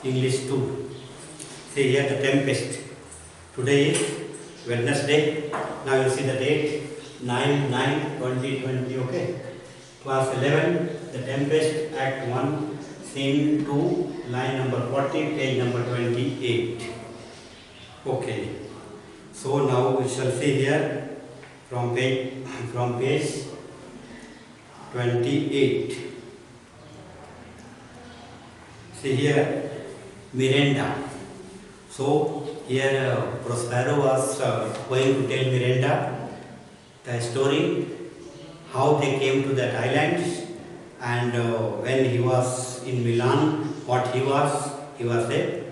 English 2. See here the tempest. Today is Wednesday. Now you see the date 9/9/2020. Okay. Class 11. The Tempest, Act 1, Scene 2, line number 40, page number 28. Okay. So now we shall see here from page 28. See here, Miranda. So here Prospero was going to tell Miranda the story how they came to that island, and when he was in Milan, what he was a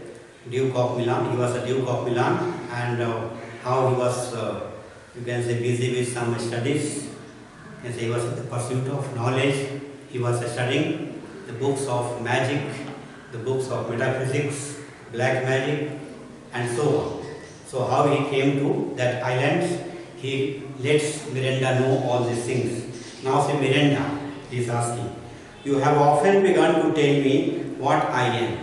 Duke of Milan. He was a Duke of Milan, and how he was, you can say, busy with some studies. You can say he was in the pursuit of knowledge. He was studying the books of magic, the books of metaphysics, black magic, and so on. So how he came to that island, he lets Miranda know all these things. Now say, Miranda, he is asking, you have often begun to tell me what I am.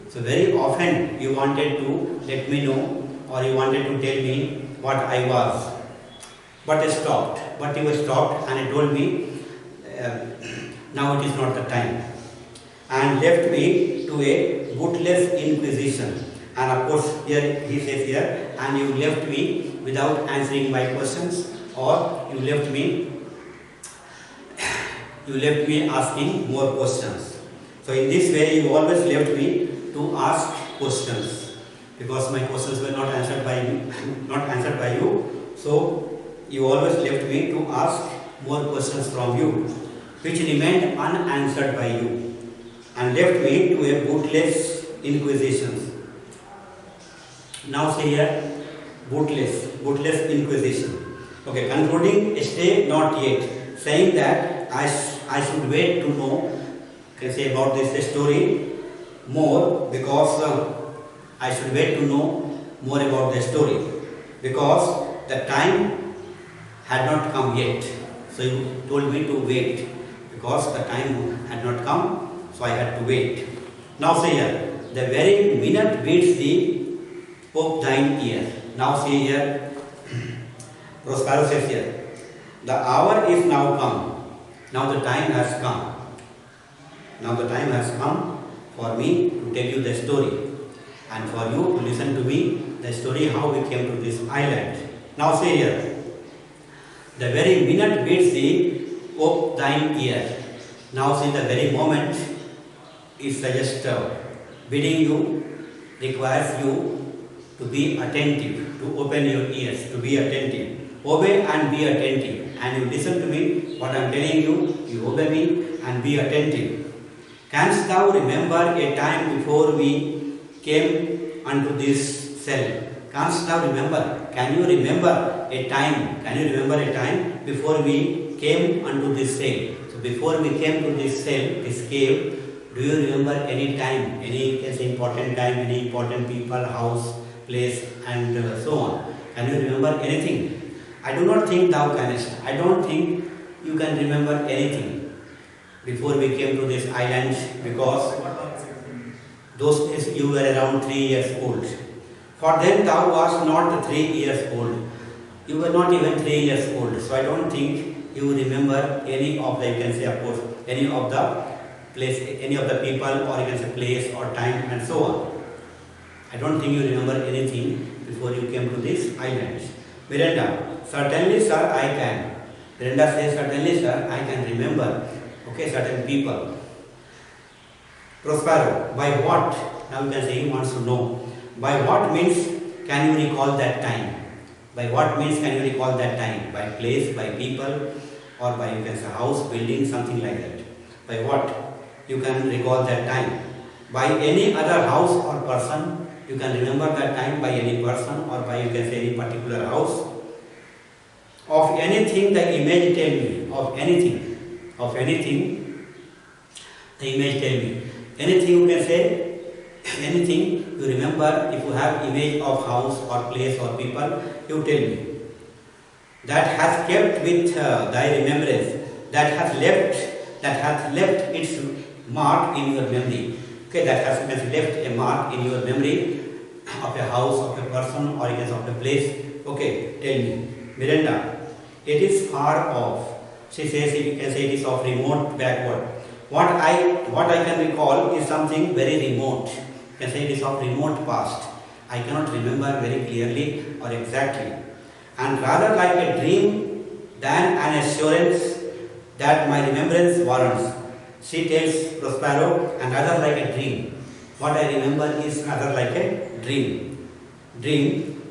So very often you wanted to let me know, or you wanted to tell me what I was. But I stopped. But you stopped and told me, now it is not the time. And left me to a bootless inquisition. And of course, here he says here, and you left me without answering my questions, or you left me asking more questions. So in this way, you always left me to ask questions, because my questions were not answered by you. So you always left me to ask more questions from you, which remained unanswered by you, and left me to a bootless inquisition. Now say here, bootless inquisition. Okay, concluding, stay not yet, saying that I should wait to know, can say about this story more, because I should wait to know more about the story, because the time had not come yet. So you told me to wait, because the time had not come, so I had to wait. Now say here, the very minute beats the of thine ear. Now see here, Prospero says here, the hour is now come. Now the time has come. Now the time has come for me to tell you the story, and for you to listen to me, the story how we came to this island. Now say here, the very minute beats the of thine ear. Now see, the very moment is just bidding you, requires you to be attentive, to open your ears, to be attentive. Obey and be attentive. And you listen to me, what I am telling you, you obey me and be attentive. Canst thou remember a time before we came unto this cell? Canst thou remember? Can you remember a time? Can you remember a time before we came unto this cell? So before we came to this cell, this cave, do you remember any time, any important time, any important people, house, place, and so on? Can you remember anything? I do not think thou canst. I don't think you can remember anything before we came to this island, because those days you were around 3 years old. For then thou wast not 3 years old. You were not even 3 years old. So I don't think you remember any of the, you can say, of course, any of the place, any of the people, or you can say place or time, and so on. I don't think you remember anything before you came to this island. Miranda, certainly sir, I can. Miranda says, certainly sir, I can remember, okay, certain people. Prospero, by what? Now you can say he wants to know. By what means can you recall that time? By what means can you recall that time? By place, by people, or by, you can say, house, building, something like that. By what you can recall that time? By any other house or person, you can remember that time, by any person, or by, you can say, any particular house. Of anything the image tell me. Of anything the image tell me. Anything you can say, anything you remember, if you have image of house or place or people, you tell me. That hath kept with thy remembrance, that hath left its mark in your memory. Okay, that has left a mark in your memory of a house, of a person, or of a place. Okay, tell me, Miranda, it is far off. She says you can say it is of remote backward. What I can recall is something very remote. You can say it is of remote past. I cannot remember very clearly or exactly. And rather like a dream than an assurance that my remembrance warrants. She tells Prospero, and rather like a dream. What I remember is rather like a dream. Dream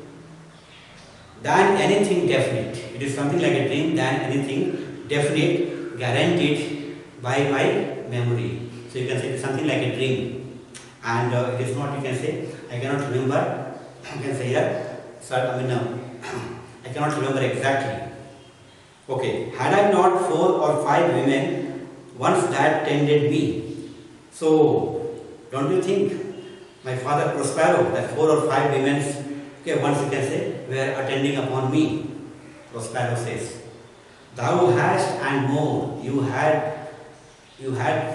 than anything definite. It is something like a dream than anything definite, guaranteed by my memory. So you can say it is something like a dream. And it is not, you can say, I cannot remember, you can say here, I cannot remember exactly. Okay, had I not 4 or 5 women once that tended me? So, don't you think my father Prospero, that 4 or 5 women, okay, once you can say, were attending upon me? Prospero says, thou hast and more, you had 4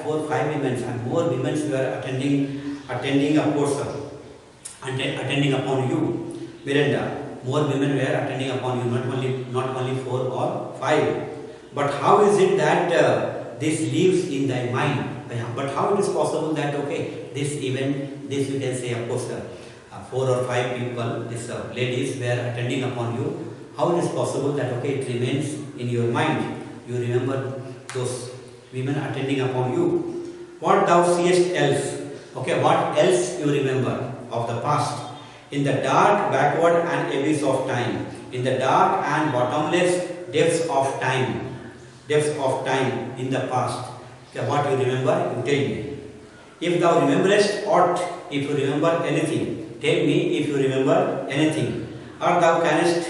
or 5 women and more women were attending a course, attending upon you, Miranda. More women were attending upon you, not only 4 or 5. But how is it that this lives in thy mind? But how it is possible that this event, this you can say, of course, 4 or 5 people, these ladies were attending upon you. How it is possible that it remains in your mind? You remember those women attending upon you. What thou seest else? What else you remember of the past? In the dark, backward and abyss of time, in the dark and bottomless depths of time in the past. What you remember, you tell me. If thou rememberest aught, if you remember anything, tell me if you remember anything. Or thou camest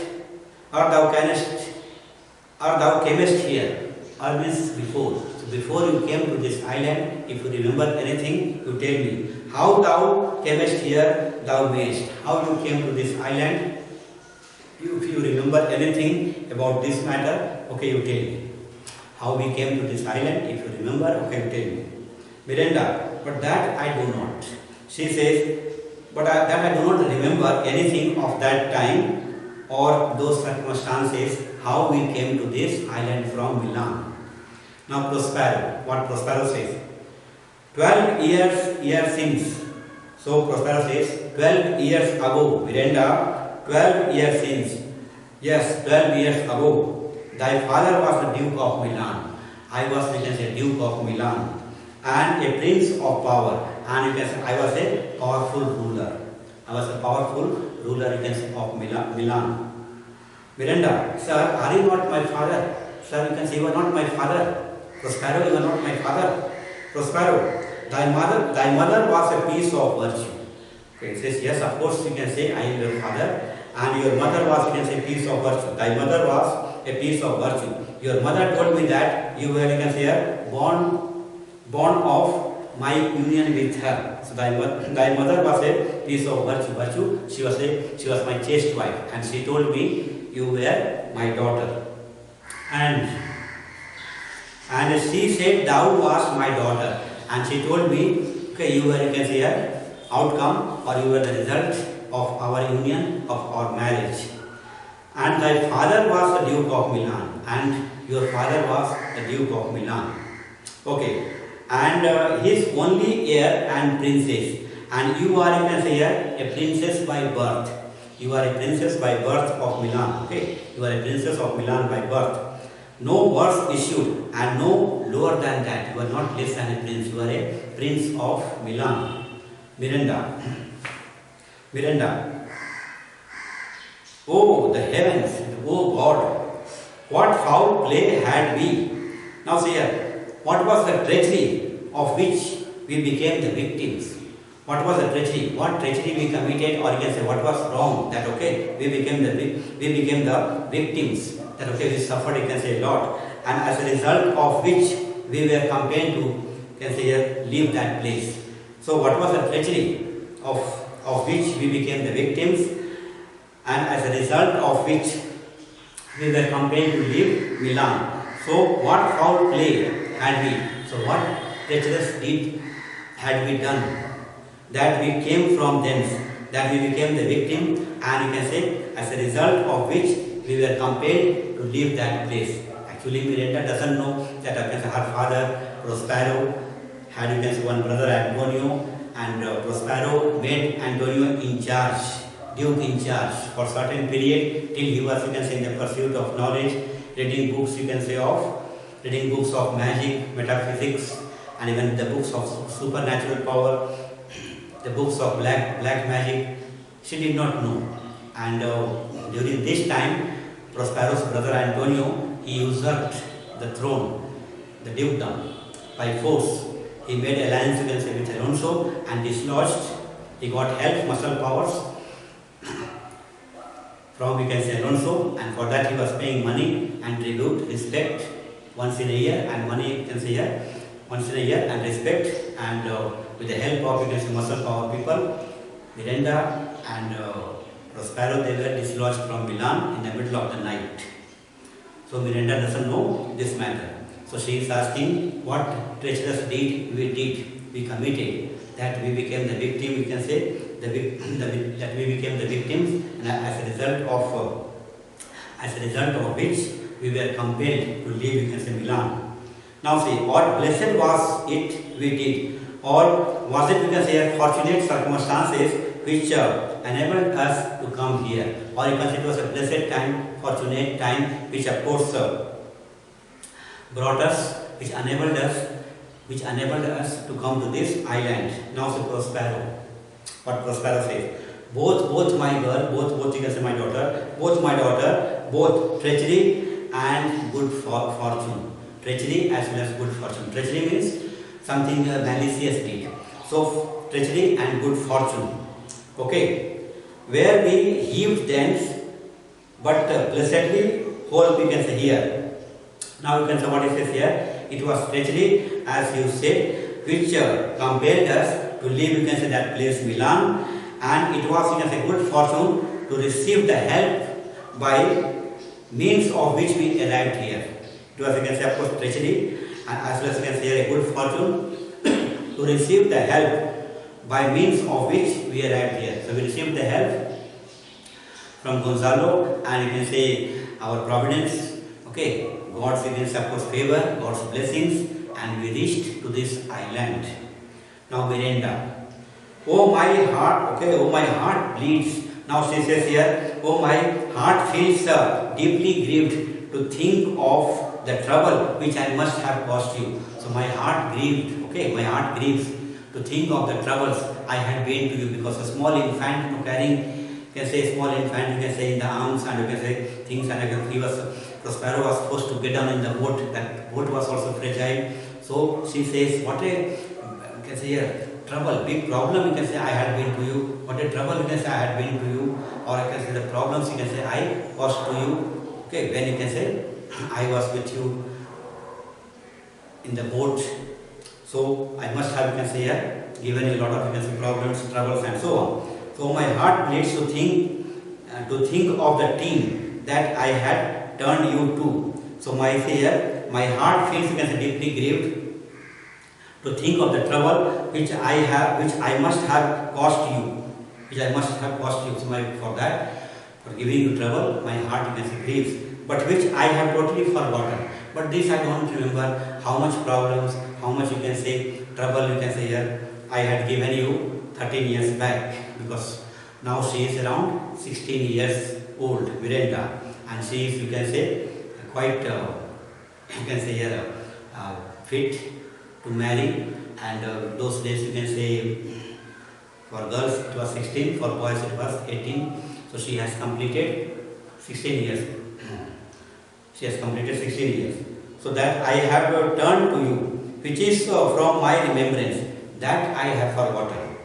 here, or means before. So before you came to this island, if you remember anything, you tell me. How thou camest here, thou mayest. How you came to this island, if you remember anything about this matter, you tell me. How we came to this island, if you remember, you tell me. Miranda, but that I do not. She says, but that I do not remember anything of that time or those circumstances, how we came to this island from Milan. Now Prospero, what Prospero says, 12 years since. So Prospero says, 12 years ago, Miranda, 12 years since. Yes, 12 years ago, thy father was the Duke of Milan. I was, you can say, Duke of Milan, and a prince of power. And you can say, I was a powerful ruler. I was a powerful ruler, you can say, of Milan. Miranda, sir, are you not my father? Sir, you can say, you are not my father. Prospero, you are not my father. Prospero, thy mother was a piece of virtue. It says, yes, of course, you can say, I am your father. And your mother was, you can say, a piece of virtue. Thy mother was a piece of virtue. Your mother told me that you were, you can say, born of my union with her. So thy mother was a piece of virtue. She was my chaste wife, and she told me you were my daughter. And she said thou was my daughter, and she told me, you were, you can say, outcome, or you were the result of our union, of our marriage. And thy father was the Duke of Milan, and your father was the Duke of Milan. And his only heir and princess. And you are, you can say, a princess by birth. You are a princess by birth of Milan. You are a princess of Milan by birth. No worse issued, and no lower than that. You are not less than a prince. You are a prince of Milan. Miranda. Oh, the heavens, oh God, what foul play had we. Now see here, what was the treachery of which we became the victims? What was the treachery? What treachery we committed, or you can say what was wrong, that we became the victims, that we suffered, you can say, a lot, and as a result of which we were compelled to, you can say, leave that place. So what was the treachery of which we became the victims, and as a result of which we were compelled to leave Milan? So what foul play had we? So what treacherous deed had we done? that we came from thence, that we became the victim, and you can say as a result of which we were compelled to leave that place. Actually, Miranda doesn't know that her father Prospero had, you can say, one brother Antonio, and Prospero made Antonio in charge, Duke in charge for certain period till he was, you can say, in the pursuit of knowledge, reading books, you can say, reading books of magic, metaphysics, and even the books of supernatural power, the books of black magic. She did not know, and during this time, Prospero's brother Antonio, he usurped the throne, the dukedom, by force. He made alliance, you can say, with Alonso and dislodged. He got help, muscle powers from, you can say, Alonso, and for that he was paying money and tribute, respect once in a year, and money, you can say, once in a year, and respect, and with the help of, you can say, muscle power people, Miranda and Prospero, they were dislodged from Milan in the middle of the night. So Miranda doesn't know this matter. So she is asking what treacherous deed we committed, that we became the victim, we can say, that we became the victims, and as a result of which we were compelled to leave, you can say, Milan. Now see, what blessed was it we did, or was it, we can say, fortunate circumstances which enabled us to come here, or you can say it was a blessed time, fortunate time, which of course brought us, which enabled us to come to this island. Now say Prospero. What Prospero says, both my girl, both you can say my daughter, both treachery and good fortune. Treachery as well as good fortune. Treachery means something malicious deed. So treachery and good fortune. Okay, where we heaved thence, but blessedly whole, we can say here. Now you can say what it says here. It was treachery, as you said, which compelled us to leave, you can say, that place Milan, and it was, you can say, good fortune to receive the help by means of which we arrived here. It was, you can say, of course, treachery, and as well as, you can say, a good fortune to receive the help by means of which we arrived here. So we received the help from Gonzalo, and you can say our providence, okay, God's, you can say, of course, favor, God's blessings, and we reached to this island. Now Miranda, oh my heart, okay, oh my heart bleeds. Now she says here, oh my heart feels deeply grieved to think of the trouble which I must have caused you. So my heart grieved, okay, my heart grieves to think of the troubles I had been to you, because a small infant, you know, carrying, you can say, a small infant, you can say, in the arms, and you can say things, and he was, Prospero was supposed to get down in the boat. That boat was also fragile. So she says, what a, you can say, a trouble, big problem, you can say, I had been to you. What a trouble, you can say, I had been to you. Or you can say the problems, you can say, I caused to you. Okay, when you can say, I was with you in the boat. So I must have, you can say, given you a lot of, you can say, problems, troubles, and so on. So my heart bleeds to think of the team that I had turned you to. So my heart feels, you can say, deeply grieved to think of the trouble which I must have caused you. So for that, for giving you trouble, my heart, you can say, grieves, but which I have totally forgotten. But this I don't remember, how much problems, how much, you can say, trouble, you can say, here I had given you 13 years back, because now she is around 16 years old, Miranda, and she is, you can say, quite, you can say, here, fit to marry, and those days, you can say, for girls it was 16, for boys it was 18, so she has completed 16 years. She has completed 16 years. So that I have turned to you, which is from my remembrance, that I have forgotten.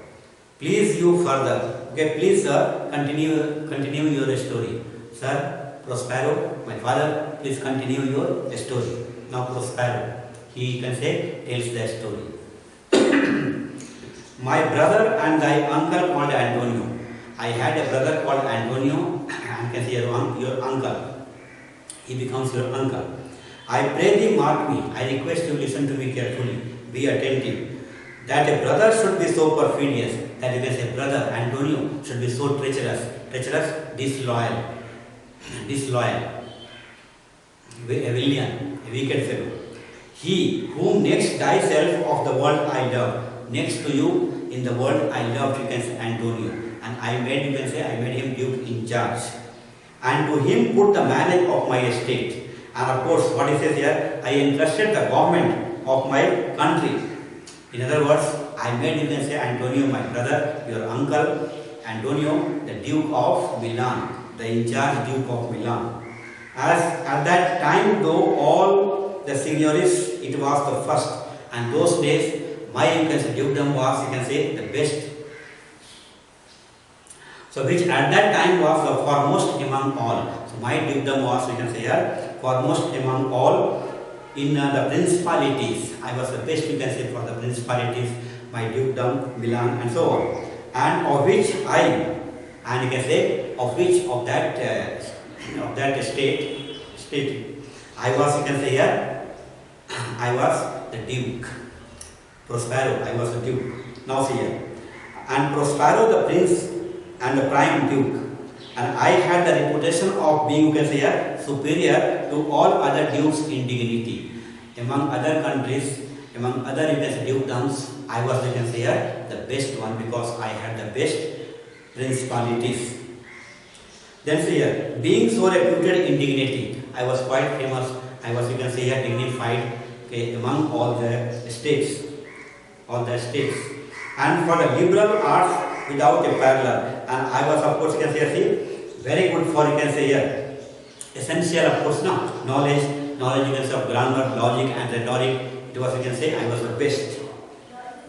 Please you further. Okay, please sir, continue your story. Sir, Prospero, my father, please continue your story. Now Prospero, he can say, tells the story. My brother and thy uncle called Antonio. I had a brother called Antonio, and can say your uncle. He becomes your uncle. I pray thee mark me. I request you listen to me carefully. Be attentive. That a brother should be so perfidious that you can say brother Antonio should be so treacherous, disloyal, a villain, a wicked fellow. He whom next thyself of the world I love, next to you in the world I loved, you can say Antonio, and I made him duke in charge, and to him put the manage of my estate. And of course, what he says here, I entrusted the government of my country. In other words, I made, you can say, Antonio my brother, your uncle, Antonio, the Duke of Milan, the in charge Duke of Milan. As at that time, though all the signories, it was the first, and those days, my, you can say, dukedom was, you can say, the best. So, which at that time was the foremost among all. So, my dukedom was, you can say here, foremost among all in the principalities. I was the best, you can say, for the principalities, my dukedom, Milan, and so on. And of which I, and you can say, of which of that state, I was, you can say here, I was the Duke. Prospero, I was the Duke. Now see here. And Prospero the Prince and the Prime Duke. And I had the reputation of being, you can say here, superior to all other dukes in dignity. Among other countries, among other, you can say, dukedoms, I was, you can say here, the best one because I had the best principalities. Then see here, being so reputed in dignity, I was quite famous. I was, you can say here, dignified, okay, among all the states. And for the liberal arts without a parallel. And I was, of course, you can say, see, very good for, you can say here, essential, of course, no, knowledge, you can say, of grammar, logic, and rhetoric. It was, you can say, I was the best.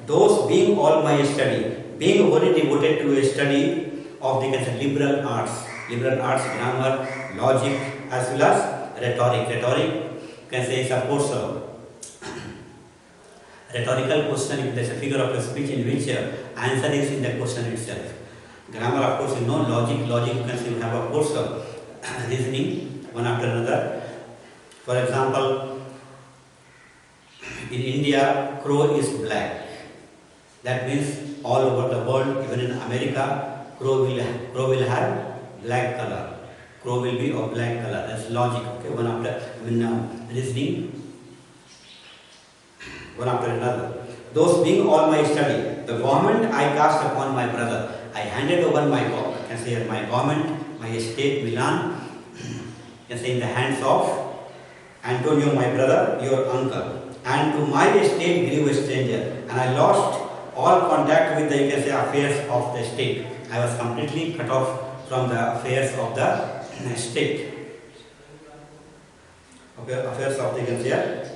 Those being all my study, being very devoted to a study of the, you can say, liberal arts, grammar, logic, as well as rhetoric. Rhetoric, you can say, is, of course, rhetorical question. There is a figure of a speech in which answer is in the question itself. Grammar, of course, you know, logic, you can say, you have, of course, reasoning one after another. For example, in India, crow is black. That means all over the world, even in America, crow will have black color. Crow will be of black color. That's logic. Okay, one after reasoning, one after another. Those being all my study, the government I cast upon my brother. I handed over my government, my estate, Milan, can say, in the hands of Antonio, my brother, your uncle. And to my estate grew a stranger, and I lost all contact with the, you can say, affairs of the state. I was completely cut off from the affairs of the state. Okay, affairs of the, you can say,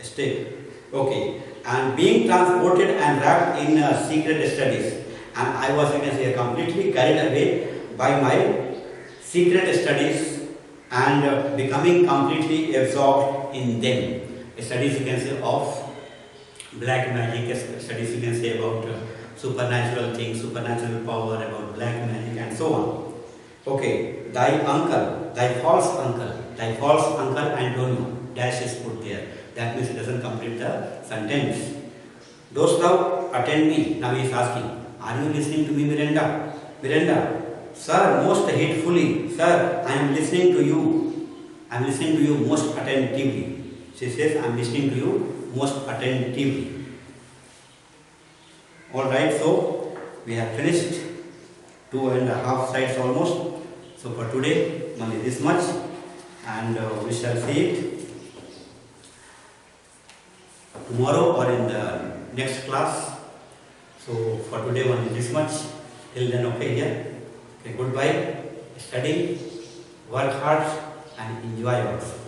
state. Okay, and being transported and wrapped in secret studies, and I was, you can say, completely carried away by my secret studies and becoming completely absorbed in them. Studies, you can say, of black magic, studies, you can say, about supernatural things, supernatural power, about black magic, and so on. Okay, thy false uncle Antonio, dash is put there. That means it doesn't complete the sentence. Dost thou attend me? Now he is asking, are you listening to me, Miranda? Miranda, sir, most hatefully. Sir, I am listening to you. I am listening to you most attentively. She says, I am listening to you most attentively. Alright, so we have finished 2.5 sides almost. So for today, only this much, and we shall see it tomorrow or in the next class. So for today, only this much. Till then, okay, here. Okay, goodbye. Study, work hard, and enjoy yourself.